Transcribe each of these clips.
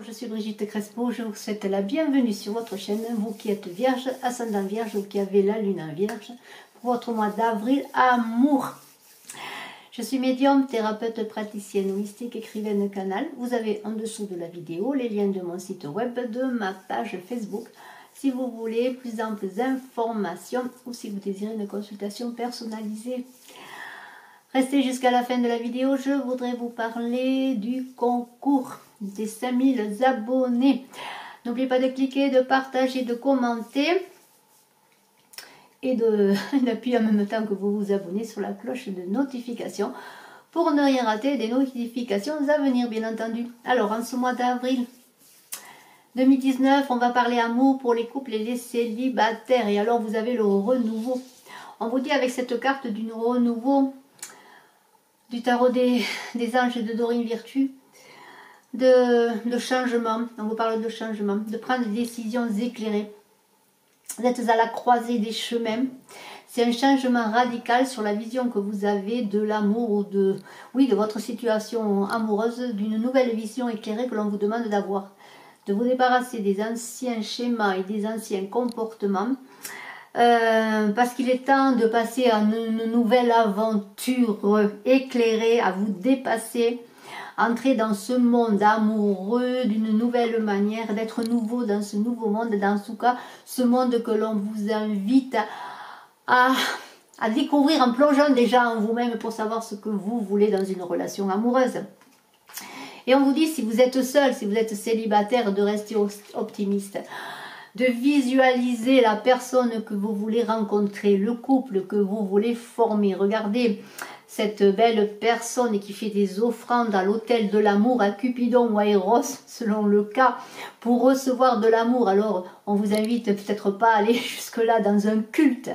Je suis Brigitte Crespo, je vous souhaite la bienvenue sur votre chaîne, vous qui êtes vierge, ascendant vierge ou qui avez la lune en vierge, pour votre mois d'avril, amour. Je suis médium, thérapeute, praticienne holistique, écrivaine canal. Vous avez en dessous de la vidéo les liens de mon site web, de ma page Facebook, si vous voulez plus d'amples informations ou si vous désirez une consultation personnalisée. Restez jusqu'à la fin de la vidéo, je voudrais vous parler du concours des 5000 abonnés. N'oubliez pas de cliquer, de partager, de commenter et d'appuyer en même temps que vous vous abonnez sur la cloche de notification pour ne rien rater des notifications à venir, bien entendu. Alors, en ce mois d'avril 2019, on va parler amour pour les couples et les célibataires. Et alors, vous avez le renouveau. On vous dit avec cette carte du renouveau du tarot des anges de Dorine Virtue, de changement. On vous parle de changement, de prendre des décisions éclairées. Vous êtes à la croisée des chemins. C'est un changement radical sur la vision que vous avez de l'amour ou de votre situation amoureuse, d'une nouvelle vision éclairée que l'on vous demande d'avoir. De vous débarrasser des anciens schémas et des anciens comportements. Parce qu'il est temps de passer à une nouvelle aventure éclairée, à vous dépasser, entrer dans ce monde amoureux d'une nouvelle manière, d'être nouveau dans ce nouveau monde, dans tout cas ce monde que l'on vous invite à découvrir en plongeant déjà en vous-même pour savoir ce que vous voulez dans une relation amoureuse. Et on vous dit, si vous êtes seul, si vous êtes célibataire, de rester optimiste, de visualiser la personne que vous voulez rencontrer, le couple que vous voulez former. Regardez cette belle personne qui fait des offrandes à l'autel de l'amour, à Cupidon ou à Eros, selon le cas, pour recevoir de l'amour. Alors, on vous invite peut-être pas à aller jusque-là dans un culte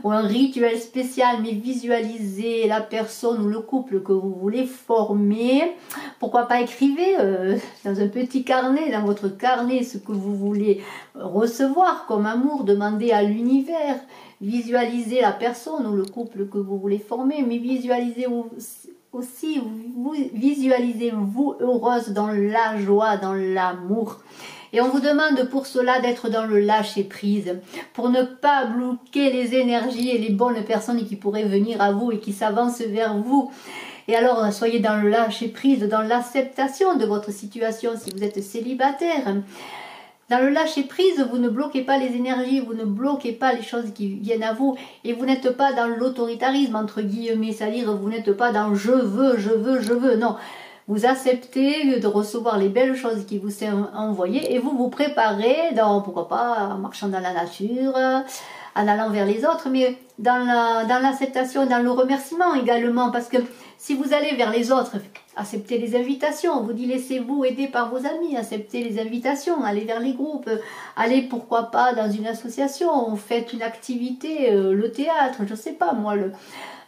ou un rituel spécial, mais visualisez la personne ou le couple que vous voulez former. Pourquoi pas écrivez dans un petit carnet, dans votre carnet, ce que vous voulez recevoir comme amour, demandez à l'univers. Visualisez la personne ou le couple que vous voulez former, mais visualisez aussi, visualisez-vous heureuse dans la joie, dans l'amour. Et on vous demande pour cela d'être dans le lâcher-prise, pour ne pas bloquer les énergies et les bonnes personnes qui pourraient venir à vous et qui s'avancent vers vous. Et alors, soyez dans le lâcher-prise, dans l'acceptation de votre situation si vous êtes célibataire. Dans le lâcher-prise, vous ne bloquez pas les énergies, vous ne bloquez pas les choses qui viennent à vous. Et vous n'êtes pas dans l'autoritarisme, entre guillemets, c'est-à-dire vous n'êtes pas dans je veux, je veux, je veux. Non, vous acceptez de recevoir les belles choses qui vous sont envoyées et vous vous préparez, pourquoi pas, en marchant dans la nature, en allant vers les autres, mais dans l'acceptation, dans le remerciement également, parce que si vous allez vers les autres, acceptez les invitations, on vous dit laissez-vous aider par vos amis, acceptez les invitations, allez vers les groupes, allez pourquoi pas dans une association, faites une activité, le théâtre, je sais pas moi,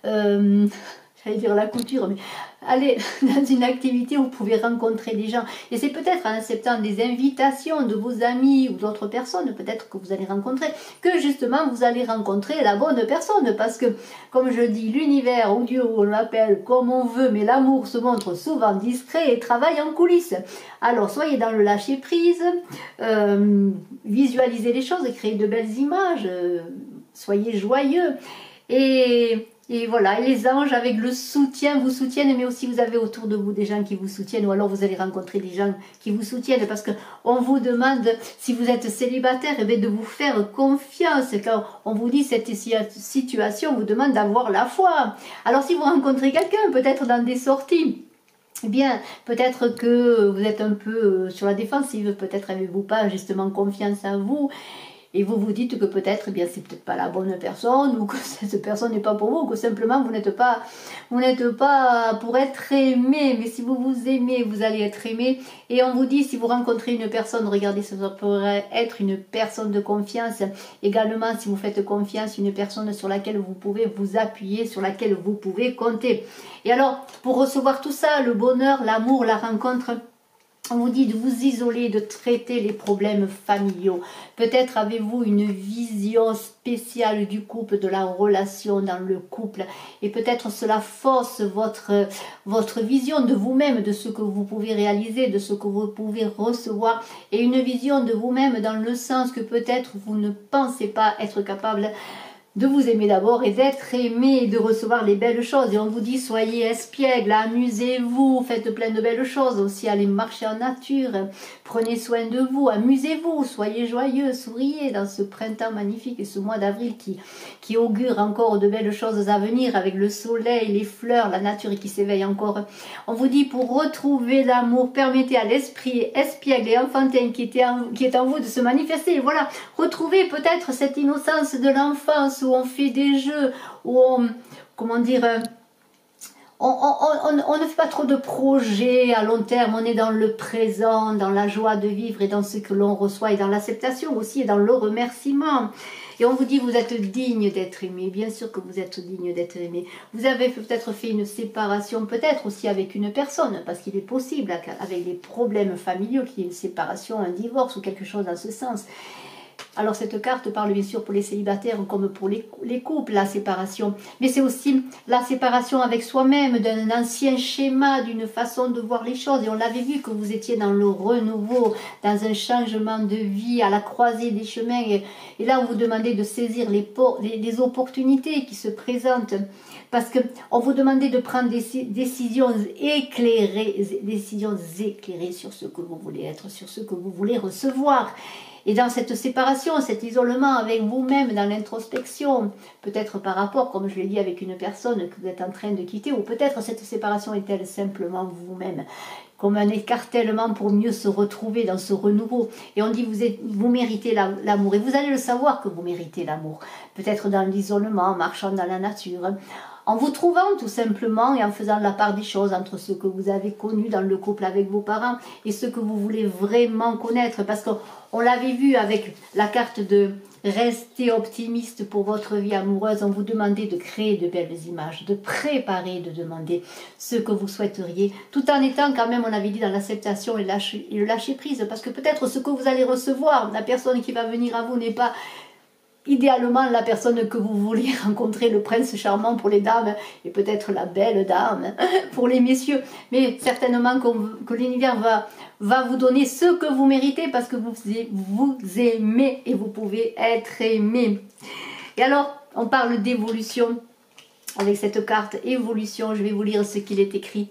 j'allais dire la couture, mais allez dans une activité où vous pouvez rencontrer des gens. Et c'est peut-être en acceptant des invitations de vos amis ou d'autres personnes, peut-être que vous allez rencontrer, que justement vous allez rencontrer la bonne personne. Parce que, comme je dis, l'univers ou Dieu, on l'appelle comme on veut, mais l'amour se montre souvent discret et travaille en coulisses. Alors, soyez dans le lâcher-prise, visualisez les choses, créez de belles images, soyez joyeux. Et voilà, et les anges avec le soutien vous soutiennent, mais aussi vous avez autour de vous des gens qui vous soutiennent, ou alors vous allez rencontrer des gens qui vous soutiennent, parce qu'on vous demande, si vous êtes célibataire, eh bien, de vous faire confiance. Quand on vous dit cette situation vous demande d'avoir la foi. Alors si vous rencontrez quelqu'un, peut-être dans des sorties, eh bien, peut-être que vous êtes un peu sur la défensive, peut-être avez-vous pas justement confiance en vous. Et vous vous dites que peut-être, eh bien, c'est peut-être pas la bonne personne, ou que cette personne n'est pas pour vous, ou que simplement vous n'êtes pas pour être aimé. Mais si vous vous aimez, vous allez être aimé. Et on vous dit, si vous rencontrez une personne, regardez, ça pourrait être une personne de confiance. Également, si vous faites confiance, une personne sur laquelle vous pouvez vous appuyer, sur laquelle vous pouvez compter. Et alors, pour recevoir tout ça, le bonheur, l'amour, la rencontre, On vous dit de vous isoler, de traiter les problèmes familiaux. Peut-être avez-vous une vision spéciale du couple, de la relation dans le couple. Et peut-être cela force votre vision de vous-même, de ce que vous pouvez réaliser, de ce que vous pouvez recevoir. Et une vision de vous-même dans le sens que peut-être vous ne pensez pas être capable de vous aimer d'abord et d'être aimé et de recevoir les belles choses. Et on vous dit, soyez espiègles, amusez-vous, faites plein de belles choses. Aussi, allez marcher en nature, prenez soin de vous, amusez-vous, soyez joyeux, souriez dans ce printemps magnifique et ce mois d'avril qui augure encore de belles choses à venir avec le soleil, les fleurs, la nature qui s'éveille encore. On vous dit, pour retrouver l'amour, permettez à l'esprit espiègle et enfantin qui est en vous de se manifester. Et voilà, retrouvez peut-être cette innocence de l'enfance, où on fait des jeux, où on, comment dire, on ne fait pas trop de projets à long terme, on est dans le présent, dans la joie de vivre et dans ce que l'on reçoit et dans l'acceptation aussi et dans le remerciement. Et on vous dit, vous êtes digne d'être aimé, bien sûr que vous êtes digne d'être aimé. Vous avez peut-être fait une séparation, peut-être aussi avec une personne, parce qu'il est possible, avec des problèmes familiaux, qu'il y ait une séparation, un divorce ou quelque chose dans ce sens. Alors cette carte parle bien sûr pour les célibataires comme pour les couples, la séparation. Mais c'est aussi la séparation avec soi-même, d'un ancien schéma, d'une façon de voir les choses. Et on l'avait vu que vous étiez dans le renouveau, dans un changement de vie, à la croisée des chemins. Et là, on vous demandait de saisir les opportunités qui se présentent. Parce qu'on vous demandait de prendre des décisions éclairées sur ce que vous voulez être, sur ce que vous voulez recevoir. Et dans cette séparation, cet isolement avec vous-même, dans l'introspection, peut-être par rapport, comme je l'ai dit, avec une personne que vous êtes en train de quitter, ou peut-être cette séparation est-elle simplement vous-même, comme un écartèlement pour mieux se retrouver dans ce renouveau. Et on dit, vous méritez l'amour, et vous allez le savoir que vous méritez l'amour. Peut-être dans l'isolement, en marchant dans la nature, en vous trouvant tout simplement et en faisant la part des choses entre ce que vous avez connu dans le couple avec vos parents et ce que vous voulez vraiment connaître. Parce qu'on l'avait vu avec la carte de rester optimiste pour votre vie amoureuse. On vous demandait de créer de belles images, de préparer, de demander ce que vous souhaiteriez, tout en étant quand même, on avait dit, dans l'acceptation et le lâcher prise. Parce que peut-être ce que vous allez recevoir, la personne qui va venir à vous n'est pas idéalement la personne que vous voulez rencontrer, le prince charmant pour les dames et peut-être la belle dame pour les messieurs, mais certainement que l'univers va vous donner ce que vous méritez parce que vous aimez et vous pouvez être aimé. Et alors on parle d'évolution avec cette carte évolution. Je vais vous lire ce qu'il est écrit.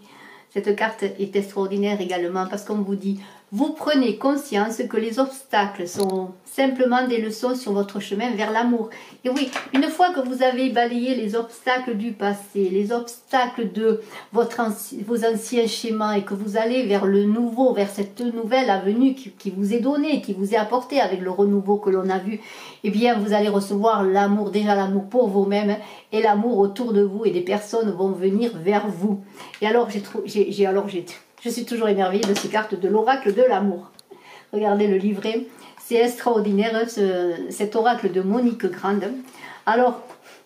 Cette carte est extraordinaire également parce qu'on vous dit, vous prenez conscience que les obstacles sont simplement des leçons sur votre chemin vers l'amour. Et oui, une fois que vous avez balayé les obstacles du passé, les obstacles de vos anciens schémas et que vous allez vers le nouveau, vers cette nouvelle avenue qui vous est donnée, qui vous est apportée avec le renouveau que l'on a vu, eh bien vous allez recevoir l'amour, déjà l'amour pour vous-même et l'amour autour de vous et des personnes vont venir vers vous. Et alors je suis toujours émerveillée de ces cartes de l'oracle de l'amour. Regardez le livret, c'est extraordinaire, cet oracle de Monique Grande. Alors,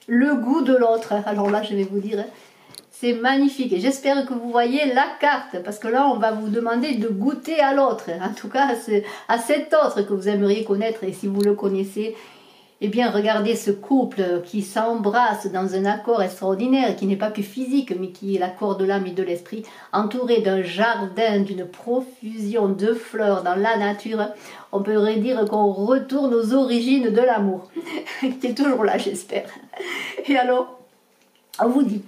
le goût de l'autre, alors là je vais vous dire, c'est magnifique. Et j'espère que vous voyez la carte, parce que là on va vous demander de goûter à l'autre. En tout cas, à cet autre que vous aimeriez connaître, et si vous le connaissez, eh bien, regardez ce couple qui s'embrasse dans un accord extraordinaire, qui n'est pas que physique, mais qui est l'accord de l'âme et de l'esprit, entouré d'un jardin, d'une profusion de fleurs dans la nature. On pourrait dire qu'on retourne aux origines de l'amour, qui est toujours là, j'espère. Et alors, on vous dit,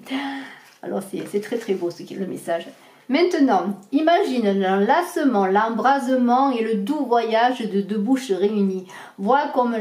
alors c'est très très beau le message. Maintenant, imagine l'enlacement, l'embrasement et le doux voyage de deux bouches réunies. Vois comme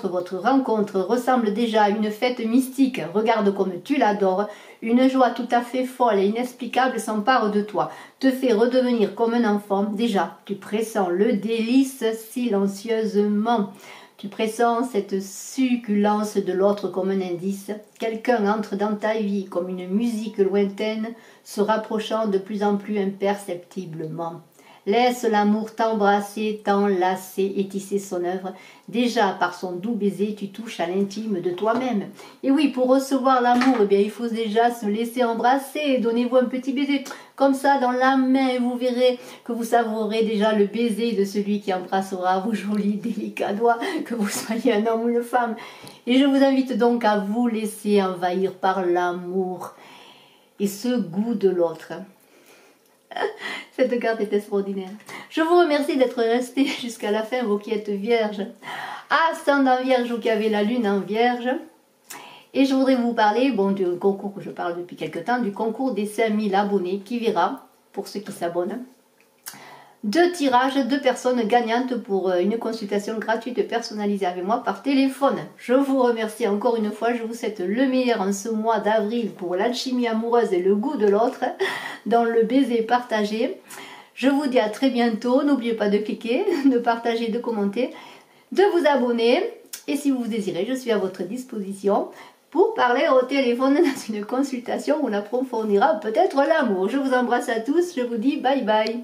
votre rencontre ressemble déjà à une fête mystique. Regarde comme tu l'adores. Une joie tout à fait folle et inexplicable s'empare de toi, te fait redevenir comme un enfant. Déjà, tu pressens le délice silencieusement. Tu pressens cette succulence de l'autre comme un indice. Quelqu'un entre dans ta vie comme une musique lointaine, se rapprochant de plus en plus imperceptiblement. Laisse l'amour t'embrasser, t'enlacer et tisser son œuvre. Déjà, par son doux baiser, tu touches à l'intime de toi-même. Et oui, pour recevoir l'amour, eh bien, il faut déjà se laisser embrasser. Donnez-vous un petit baiser. comme ça dans la main. Vous verrez que vous savourez déjà le baiser de celui qui embrassera vos jolis délicats doigts, que vous soyez un homme ou une femme. Et je vous invite donc à vous laisser envahir par l'amour et ce goût de l'autre. Cette carte est extraordinaire. Je vous remercie d'être resté jusqu'à la fin, vous qui êtes vierge, ascendant vierge ou qui avez la lune en vierge. Et je voudrais vous parler, bon, du concours que je parle depuis quelque temps, du concours des 5000 abonnés qui verra, pour ceux qui s'abonnent, 2 tirages, 2 personnes gagnantes pour une consultation gratuite personnalisée avec moi par téléphone. Je vous remercie encore une fois, je vous souhaite le meilleur en ce mois d'avril pour l'alchimie amoureuse et le goût de l'autre, dans le baiser partagé. Je vous dis à très bientôt, n'oubliez pas de cliquer, de partager, de commenter, de vous abonner. Et si vous désirez, je suis à votre disposition pour parler au téléphone dans une consultation où on approfondira peut-être l'amour. Je vous embrasse à tous, je vous dis bye bye.